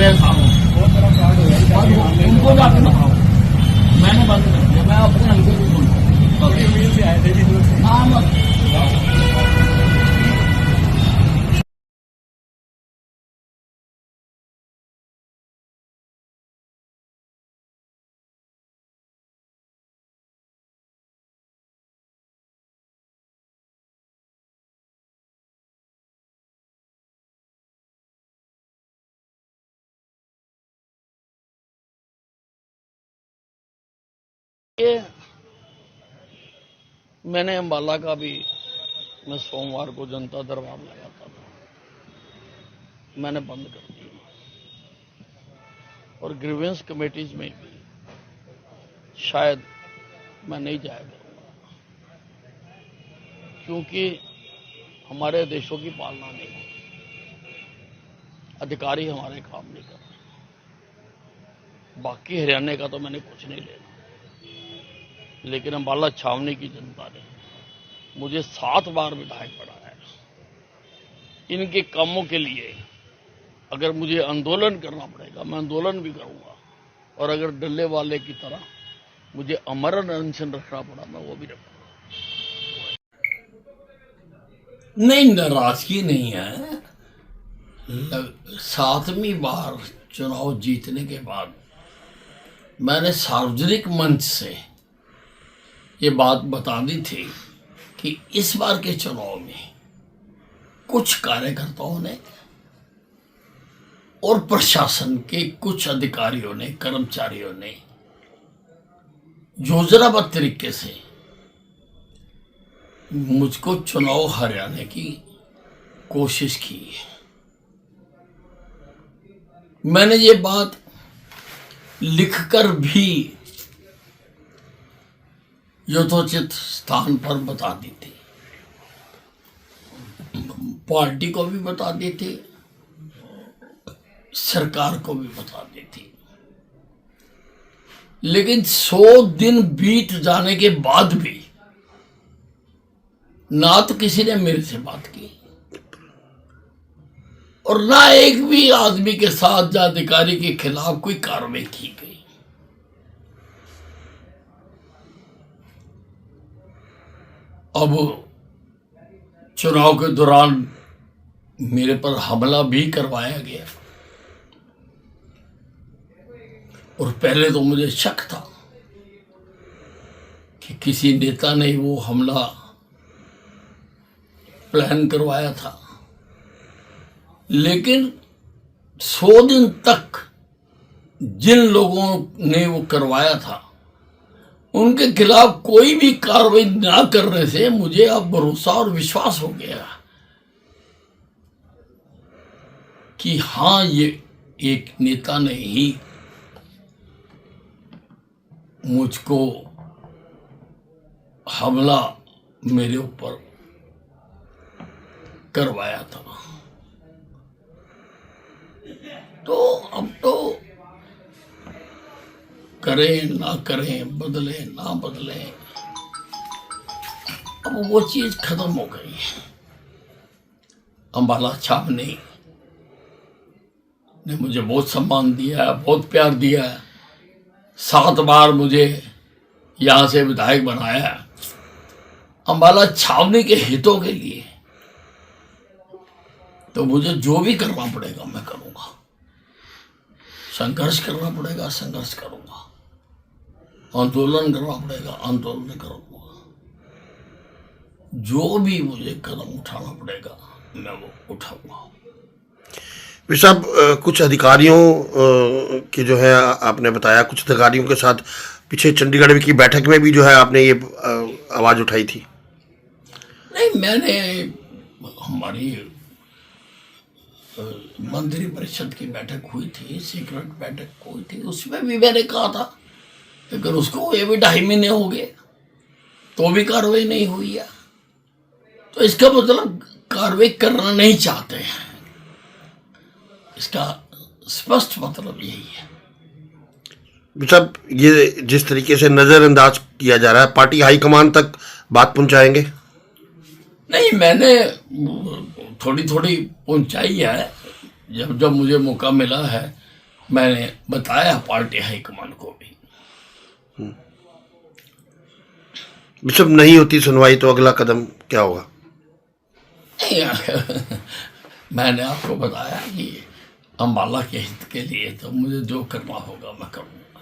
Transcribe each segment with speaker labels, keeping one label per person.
Speaker 1: मेरे सामने उनको जाके बताओ, मैंने बंद कर दिया, मैं अपने हल्के को सुनता हूँ। ये मैंने अम्बाला का भी, मैं सोमवार को जनता दरबार लगाता था, मैंने बंद कर दिया। और ग्रीवेंस कमेटीज में भी शायद मैं नहीं जाया करूंगा, क्योंकि हमारे देशों की पालना नहीं हो, अधिकारी हमारे काम नहीं कर रहे। बाकी हरियाणा का तो मैंने कुछ नहीं लेना, लेकिन अम्बाला छावनी की जनता ने मुझे 7 बार विधायक बनाया है। इनके कामों के लिए अगर मुझे आंदोलन करना पड़ेगा, मैं आंदोलन भी करूंगा, और अगर डल्ले वाले की तरह मुझे अमरण अनशन रखना पड़ा, मैं वो भी रखूंगा। नहीं, नाराजगी नहीं है। 7वीं बार चुनाव जीतने के बाद मैंने सार्वजनिक मंच से ये बात बता दी थी कि इस बार के चुनाव में कुछ कार्यकर्ताओं ने और प्रशासन के कुछ अधिकारियों ने, कर्मचारियों ने योजनाबद्ध तरीके से मुझको चुनाव हराने की कोशिश की है। मैंने ये बात लिखकर भी यथोचित स्थान पर बता दी थी, पार्टी को भी बता दी थी, सरकार को भी बता दी थी। लेकिन 100 दिन बीत जाने के बाद भी ना तो किसी ने मेरे से बात की, और ना एक भी आदमी के साथ या अधिकारी के खिलाफ कोई कार्रवाई की गई। अब चुनाव के दौरान मेरे पर हमला भी करवाया गया, और पहले तो मुझे शक था कि किसी नेता ने वो हमला प्लान करवाया था। लेकिन 100 दिन तक जिन लोगों ने वो करवाया था, उनके खिलाफ कोई भी कार्रवाई ना करने से मुझे अब भरोसा और विश्वास हो गया कि हाँ, ये एक नेता ने ही मुझको हमला मेरे ऊपर करवाया था। तो अब तो करें ना करें, बदले ना बदले, अब वो चीज खत्म हो गई है। अम्बाला छावनी ने मुझे बहुत सम्मान दिया है, बहुत प्यार दिया है। 7 बार मुझे यहां से विधायक बनाया है, अम्बाला छावनी के हितों के लिए। तो मुझे जो भी करना पड़ेगा मैं करूंगा, संघर्ष करना पड़ेगा संघर्ष करूंगा, आंदोलन करना पड़ेगा आंदोलन करूंगा, जो भी मुझे कदम उठाना पड़ेगा मैं वो उठाऊंगा।
Speaker 2: साहब, कुछ अधिकारियों की जो है आपने बताया, कुछ अधिकारियों के साथ पीछे चंडीगढ़ की बैठक में भी जो है आपने ये आवाज उठाई थी।
Speaker 1: नहीं, मैंने हमारी मंत्री परिषद की बैठक हुई थी, सीक्रेट बैठक हुई थी, उसमें भी मैंने कहा था, लेकिन उसको ये भी 2.5 महीने हो गए तो भी कार्रवाई नहीं हुई है। तो इसका मतलब कार्रवाई करना नहीं चाहते हैं, इसका स्पष्ट मतलब यही है।
Speaker 2: साहब, ये जिस तरीके से नजरअंदाज किया जा रहा है, पार्टी हाईकमान तक बात पहुंचाएंगे?
Speaker 1: नहीं, मैंने थोड़ी थोड़ी पहुंचाई है, जब जब मुझे मौका मिला है। मैंने बताया पार्टी हाईकमान को भी।
Speaker 2: बिशप नहीं होती सुनवाई तो अगला कदम क्या होगा?
Speaker 1: मैंने आपको बताया कि अम्बाला के हित के लिए तो मुझे जो करना होगा मैं करूंगा।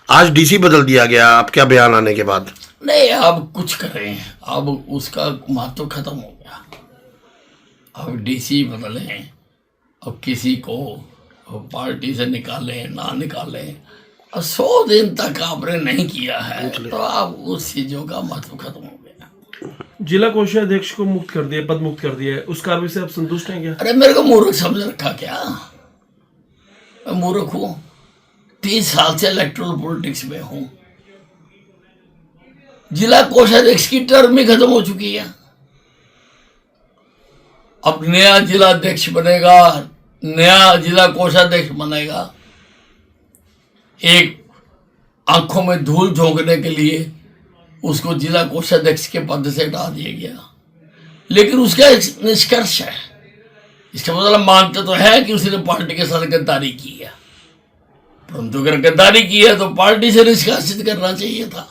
Speaker 2: आज डीसी बदल दिया गया, आप क्या बयान आने के बाद?
Speaker 1: नहीं, अब कुछ करें, अब उसका महत्व खत्म हो गया। अब डीसी बदले, अब किसी को पार्टी से निकालें ना निकालें, 100 दिन तक आपने नहीं किया है तो अब उस चीजों का महत्व खत्म हो गया।
Speaker 3: जिला कोषाध्यक्ष को मुक्त कर दिया, पद मुक्त कर दिया है, उस कार्रवाई से आप संतुष्ट हैं क्या?
Speaker 1: अरे मेरे को मूर्ख समझ रखा क्या? मैं मूर्ख हूं? 30 साल से इलेक्ट्रल पॉलिटिक्स में हूं। जिला कोषाध्यक्ष की टर्म ही खत्म हो चुकी है। अब नया जिला अध्यक्ष बनेगा, नया जिला कोषाध्यक्ष बनेगा। एक आंखों में धूल झोंकने के लिए उसको जिला कोषाध्यक्ष के पद से हटा दिया गया, लेकिन उसका एक निष्कर्ष है। इसका मतलब मानते तो है कि उसने पार्टी के साथ गद्दारी की है, परंतु अगर गद्दारी की है तो पार्टी से निष्कासित करना चाहिए था।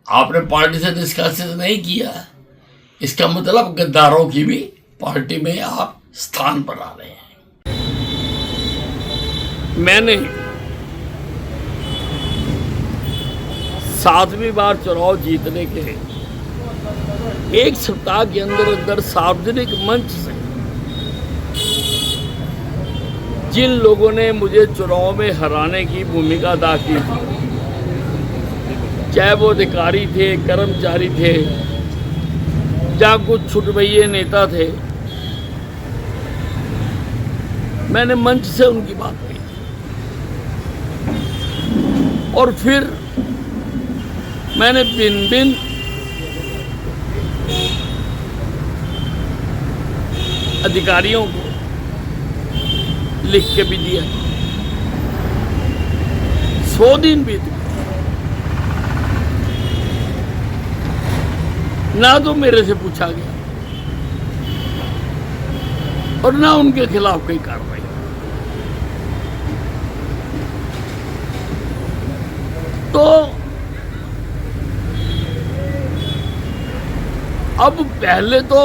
Speaker 1: आपने पार्टी से निष्कासित नहीं किया है, इसका मतलब गद्दारों की भी पार्टी में आप स्थान बना रहे हैं। मैंने 7वीं बार चुनाव जीतने के 1 सप्ताह के अंदर अंदर सार्वजनिक मंच से जिन लोगों ने मुझे चुनाव में हराने की भूमिका अदा की थी, चाहे वो अधिकारी थे, कर्मचारी थे या कुछ छुटभइये नेता थे, मैंने मंच से उनकी बात कही और फिर मैंने भिन्न अधिकारियों को लिख के भी दिया। 100 दिन बीत गए, ना तो मेरे से पूछा गया और ना उनके खिलाफ कोई कार्रवाई। तो अब पहले तो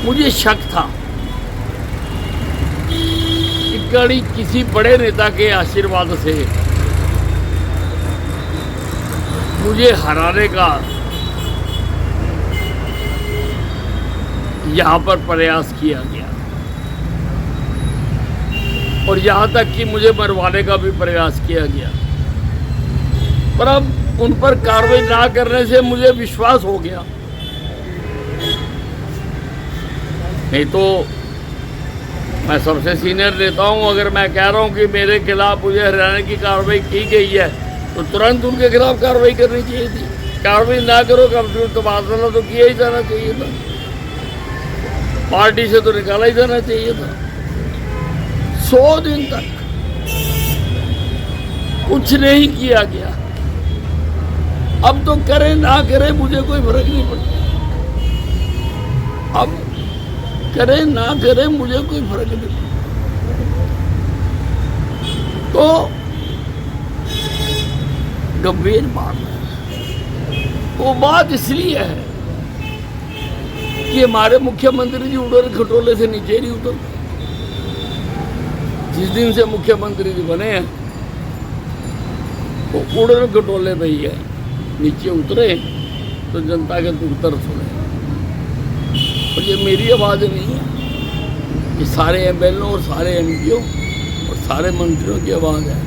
Speaker 1: मुझे शक था कि कड़ी किसी बड़े नेता के आशीर्वाद से मुझे हराने का यहाँ पर प्रयास किया गया और यहाँ तक कि मुझे मरवाने का भी प्रयास किया गया। पर अब उन पर कार्रवाई ना करने से मुझे विश्वास हो गया, नहीं तो मैं सबसे सीनियर नेता हूं। अगर मैं कह रहा हूं कि मेरे खिलाफ मुझे हराने की कार्रवाई की गई है तो तुरंत उनके खिलाफ कार्रवाई करनी चाहिए थी। कार्रवाई ना करो, कंप्यूटर तबादला तो किया ही जाना चाहिए था, पार्टी से तो निकाला ही जाना चाहिए था। 100 दिन तक कुछ नहीं किया गया। अब तो करे ना करे मुझे कोई फर्क नहीं पड़ता, अब करे ना करे मुझे कोई फर्क नहीं पड़ता। तो गंभीर बात है। वो बात इसलिए है कि हमारे मुख्यमंत्री जी उड़न खटोले से नीचे नहीं उतर। जिस दिन से मुख्यमंत्री जी बने हैं वो उड़न खटोले पे ही है, नीचे उतरे तो जनता के दुख दर्द सुने। और ये मेरी आवाज़ नहीं है, ये सारे एमएलए और सारे एमपीओ और सारे मंत्रियों की आवाज़ है।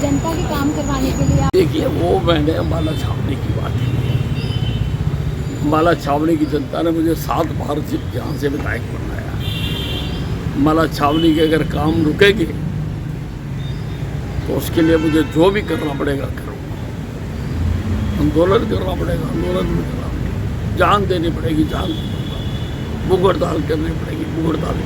Speaker 4: जनता के काम करवाने के लिए
Speaker 1: देखिए, वो मैंने अम्बाला छावनी की बात की है। अम्बाला छावनी की जनता ने मुझे 7 बार यहाँ से विधायक बनाया। अम्बाला छावनी के अगर काम रुकेंगे तो उसके लिए मुझे जो भी करना पड़ेगा करूँगा। आंदोलन करना पड़ेगा, आंदोलन भी करना पड़ेगा, जान देनी पड़ेगी, जान, भूख हड़ताल करनी पड़ेगी, भूख हड़ताल।